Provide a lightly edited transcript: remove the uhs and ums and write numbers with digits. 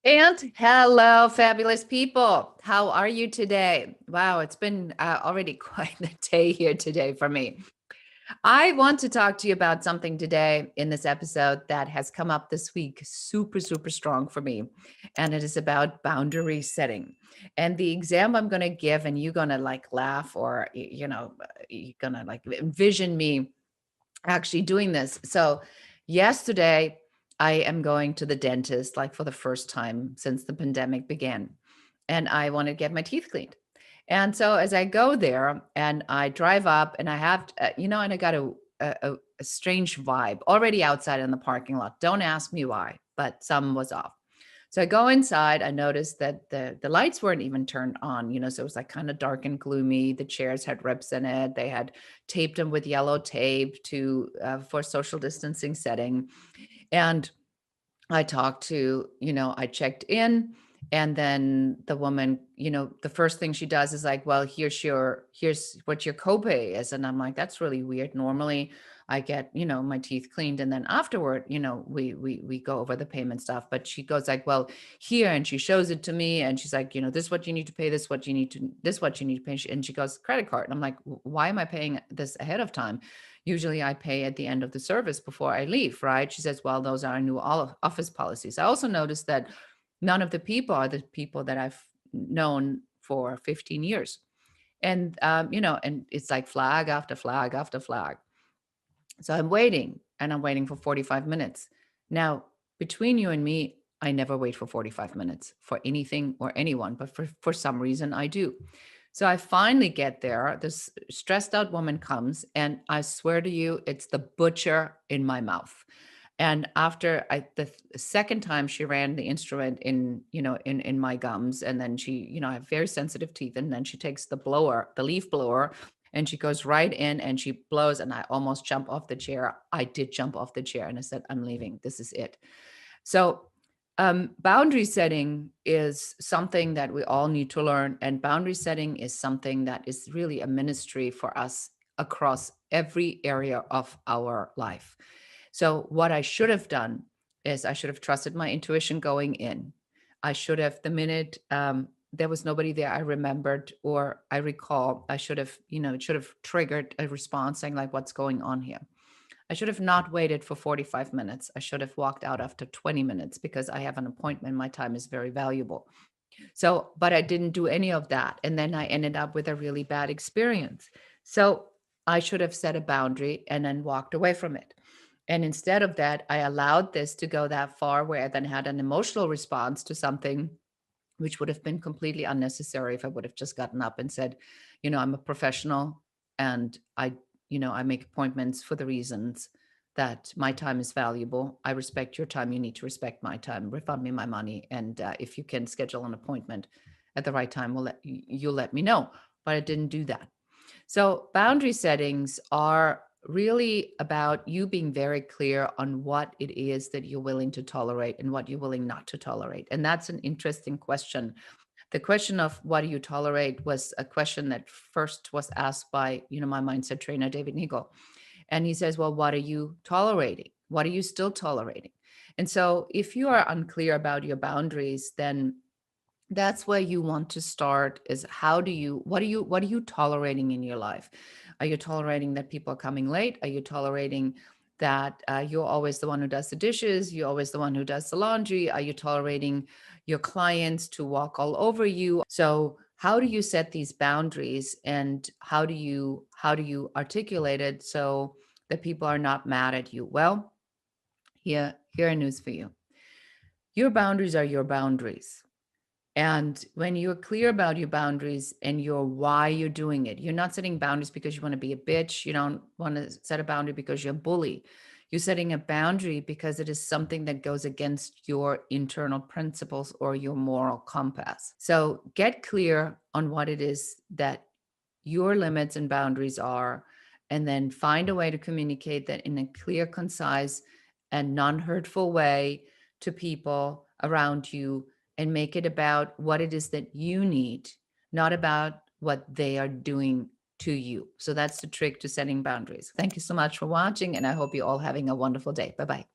And hello, fabulous people. How are you today? Wow, it's been already quite a day here today for me. I want to talk to you about something today in this episode that has come up this week super, super strong for me. And it is about boundary setting. And the example I'm going to give, and you're going to like laugh or, you're going to like envision me actually doing this. So, yesterday, I am going to the dentist like for the first time since the pandemic began, and I want to get my teeth cleaned. And so, as I go there and I drive up, and I have, and I got a strange vibe already outside in the parking lot. Don't ask me why, but some was off. So I go inside. I noticed that the lights weren't even turned on, so it was like kind of dark and gloomy. The chairs had rips in it. They had taped them with yellow tape to for social distancing setting. And I talked to, I checked in, and then the woman, the first thing she does is like, well, here's what your copay is. And I'm like, that's really weird. Normally I get, my teeth cleaned, and then afterward, we go over the payment stuff. But she goes like, well, here, and she shows it to me, and she's like, this is what you need to pay, this what you need to pay. And she goes, credit card. And I'm like, why am I paying this ahead of time? Usually I pay at the end of the service before I leave, right? She says, well, those are new office policies. I also noticed that none of the people are the people that I've known for 15 years. And, and it's like flag after flag after flag. So I'm waiting, and I'm waiting for 45 minutes. Now, between you and me, I never wait for 45 minutes for anything or anyone, but for some reason I do. So I finally get there. This stressed out woman comes, and I swear to you, it's the butcher in my mouth. And after the second time, she ran the instrument in my gums, and then she, I have very sensitive teeth, and then she takes the leaf blower, and she goes right in and she blows, and I almost jump off the chair. I did jump off the chair, and I said, I'm leaving. This is it. So boundary setting is something that we all need to learn. And boundary setting is something that is really a ministry for us across every area of our life. So, what I should have done is I should have trusted my intuition going in. I should have, the minute there was nobody there, I remembered or I recall, I should have, it should have triggered a response saying, like, what's going on here? I should have not waited for 45 minutes. I should have walked out after 20 minutes because I have an appointment. My time is very valuable. So, but I didn't do any of that. And then I ended up with a really bad experience. So I should have set a boundary and then walked away from it. And instead of that, I allowed this to go that far where I then had an emotional response to something which would have been completely unnecessary if I would have just gotten up and said, I'm a professional, and I make appointments for the reasons that my time is valuable. I respect your time. You need to respect my time. Refund me my money. And if you can schedule an appointment at the right time, you'll let me know. But I didn't do that. So boundary settings are really about you being very clear on what it is that you're willing to tolerate and what you're willing not to tolerate. And that's an interesting question. The question of what do you tolerate was a question that first was asked by, my mindset trainer, David Nagel. And he says, well, what are you tolerating? What are you still tolerating? And so if you are unclear about your boundaries, then that's where you want to start. Is what are you tolerating in your life? Are you tolerating that people are coming late? Are you tolerating that you're always the one who does the dishes? You're always the one who does the laundry? Are you tolerating your clients to walk all over you? So how do you set these boundaries, and how do you articulate it so that people are not mad at you? Well, here are news for you. Your boundaries are your boundaries. And when you're clear about your boundaries and your why you're doing it, you're not setting boundaries because you want to be a bitch. You don't want to set a boundary because you're a bully. You're setting a boundary because it is something that goes against your internal principles or your moral compass. So get clear on what it is that your limits and boundaries are, and then find a way to communicate that in a clear, concise, and non-hurtful way to people around you, and make it about what it is that you need, not about what they are doing to you. So that's the trick to setting boundaries. Thank you so much for watching, and I hope you're all having a wonderful day. Bye-bye.